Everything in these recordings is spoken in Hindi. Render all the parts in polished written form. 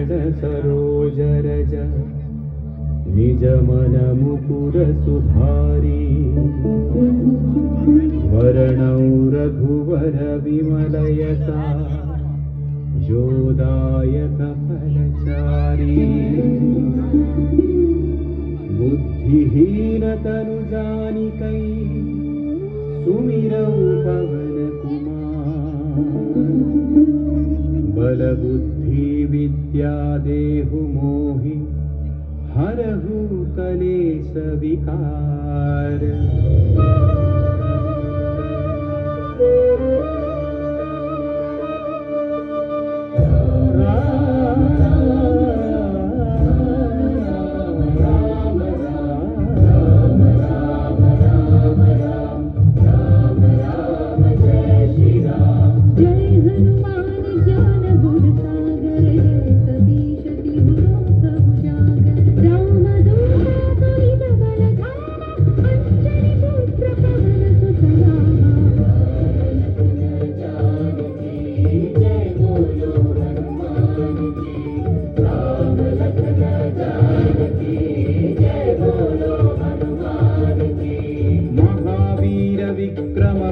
चरण सरोज रज निज मन मुकुर सुधारी वर्णौ रघुवर विमल यसा जोदायक फलचारी बुद्धिहीन तनु जानिकै सुमिरौ पवन कुमार बल बुद्धि विद्या देहु मोहि हरहु कलेश विकार।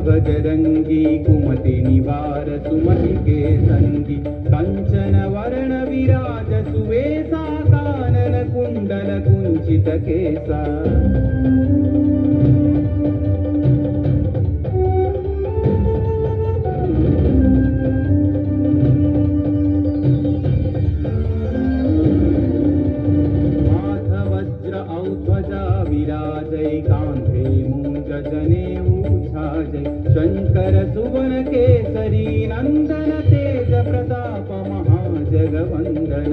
बजरंगी कुमति निवार सुमति के संगी कंचन वर्ण विराज सुवेशा कानन कुंडल कुंचित केसा माथ वज्र औध्वजा विराजै कांधे मूंज जनेऊ शंकर सुवन केसरी नंदन तेज प्रताप महाजगवंदन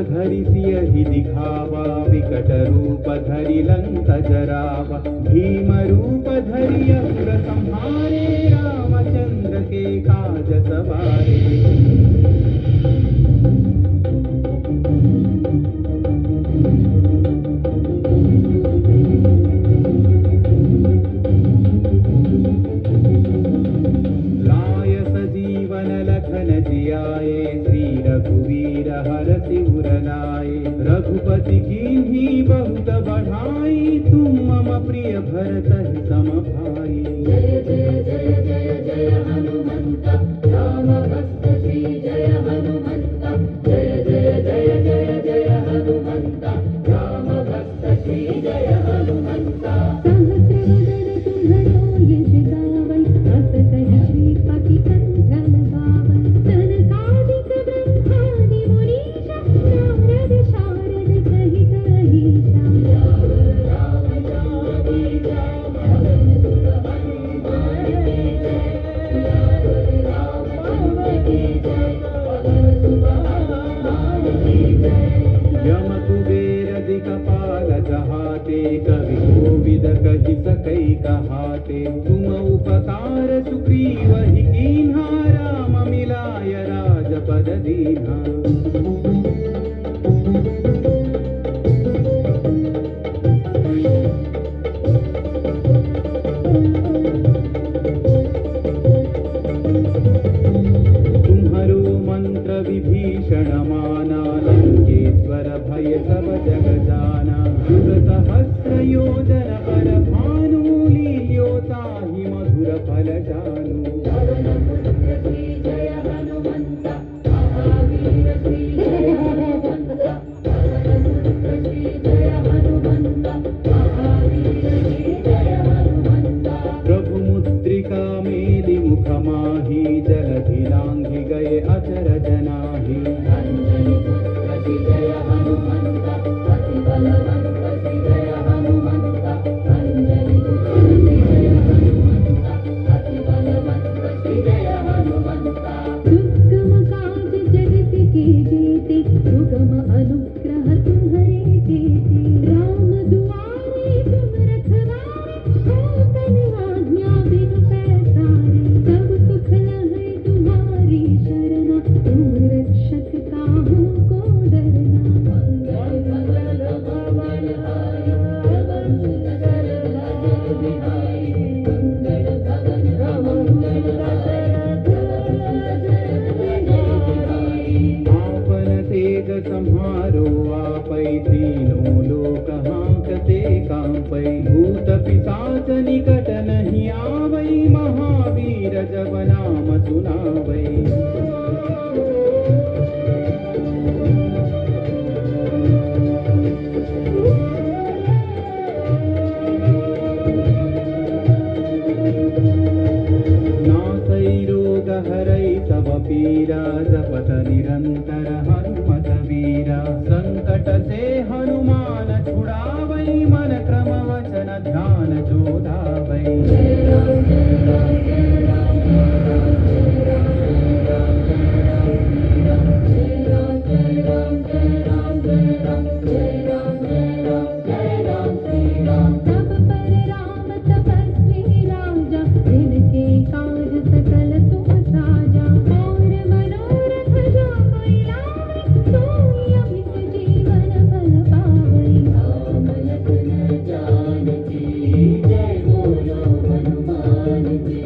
धरि सियहि दिखावा विकट रूप धरि लंक जरावा भीम रूप धरि असुर संहारे रामचंद्र के काज सवारे। लाय सजीवन लखन जियाए श्री रघुवीर हरषि उर लाए रघुपति कीन्ही बहुत बढ़ाई तुम मम प्रिय भरत सम भाई। जय जय जय जय जय हनुमंत राम भक्त श्री जय हनुमंत जय जय जय जय जय हनुमंत राम भक्त श्री जय हनुमंत। सहस्रवदन तुम्हरो यश गावै अस कहि श्रीपति कंठ लगावै सनकादिक ब्रह्मादि मुनीश नारद शारद सहित अहिसा। राम जानकी जय पवन सुत हनुमान की जय राम पवन की जय पवन सुत हनुमान की जय। यम कुबेर दिक्पाल जहाते कवि कोविद कहि सकै कहाते तुम उपकार सुग्रीव ही कीन्हा राम मिलाय राजपद दीन्हा। तुम्हरो मंत्र विभीषण माना लंकेश्वर भय सब जग जाना युग सहस्र योजन पर भानु लील्यो ताहि मधुर फल जानू। पवन पुत्र श्री जय हनुमंत महावीर श्री सुनावै नासै रोग हरै सब पीरा जपत निरंतर हनुमत वीरा संकट से हनुमान छुड़ावै मन क्रम वचन ध्यान जो धावै तब पर राम तपस्वी राजा जिनके काज सकल तुम साजा और मनोरथ जो कोई लावे सोई अमित जीवन फल पावै राम लखन जानकी जय बोलो हनुमान की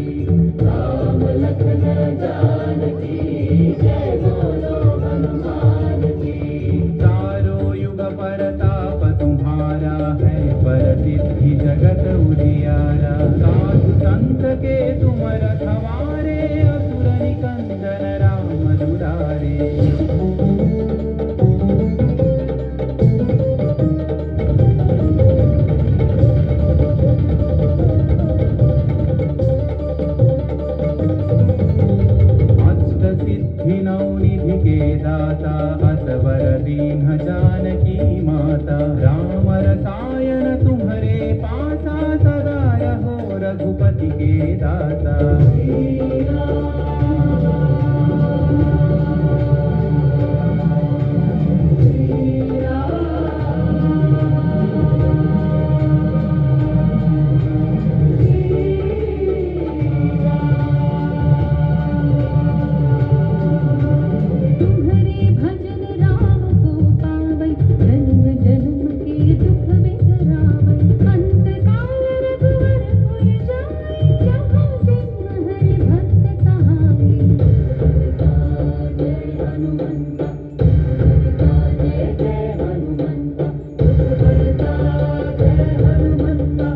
राम लखन जानकी जय बोलो हनुमान की चारों युग परताप तुम्हारा है परसिद्धि जगत उजियारा साधु संत के तुम रखवारे असुर निकंदन राम दुलारे अष्ट सिद्धि नौ निधि के दाता असवर दीन जानकी माता राम रसायन तुम्हारे पासा सदा रहो रघुपति के दाता तुम्हारे भजन राम को पावै जन्म जन्म के दुख बिसरावै अंत काल रघुवर पुर जाई जहाँ जन्म हरि भक्त कहाई जय हनुमंता जय जय हनुमंता जय हनुमंता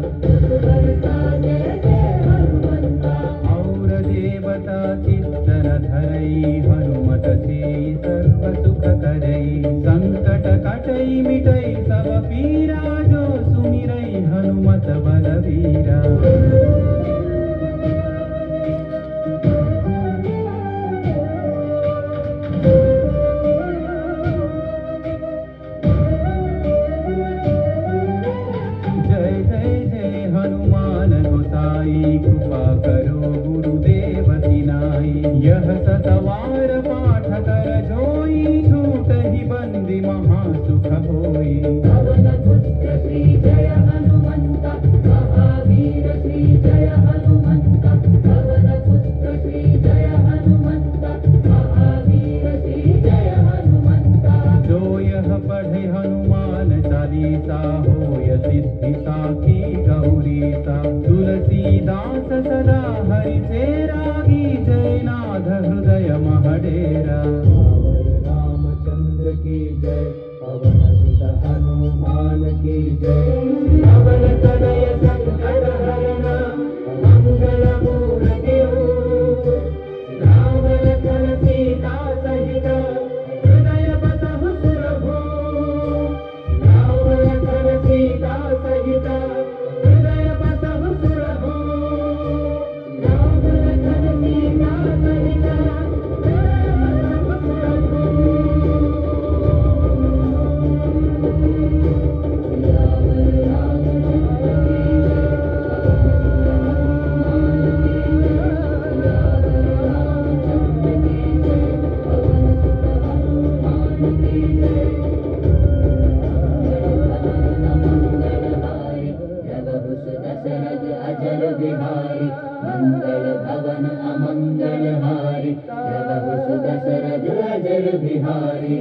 जय जय हनुमंता और देवता चित्तन धरई हनुमत से सर्व सुख करई संकट कटई मिटई सब पीरा जो सुमिरई हनुमत बलवीरा जय जय जय हनुमान गोसाई कृपा करो गुरुदेव की नाई यह सतवार पाठ कर जोई छूट ही बंदी महासुख होई पवन पुत्र श्री जय हनुमंता महावीर श्री जय हनुमंता पवन पुत्र श्री जय हनुमंता महावीर श्री जय हनुमंता जो यह पढ़े हनुमान चालीसा होय सिद्धि साखी गौरीसा तुलसीदास सदा हरि चेरागी जय नाथ हृदय महडेरा रामचंद्र की जय पवन सुत हनुमान की जय पवन तनय संकट हरण मंगल मूर्ति राम लखन सीता सहित हृदय बसहु सुरभूप राम लखन सीता सहित हृदय बसहु सुरभूप राम लखन सीता सहित दशरथ अजर बिहारी मंगल भवन अमंगल हारी जगत दशरथ अजर बिहारी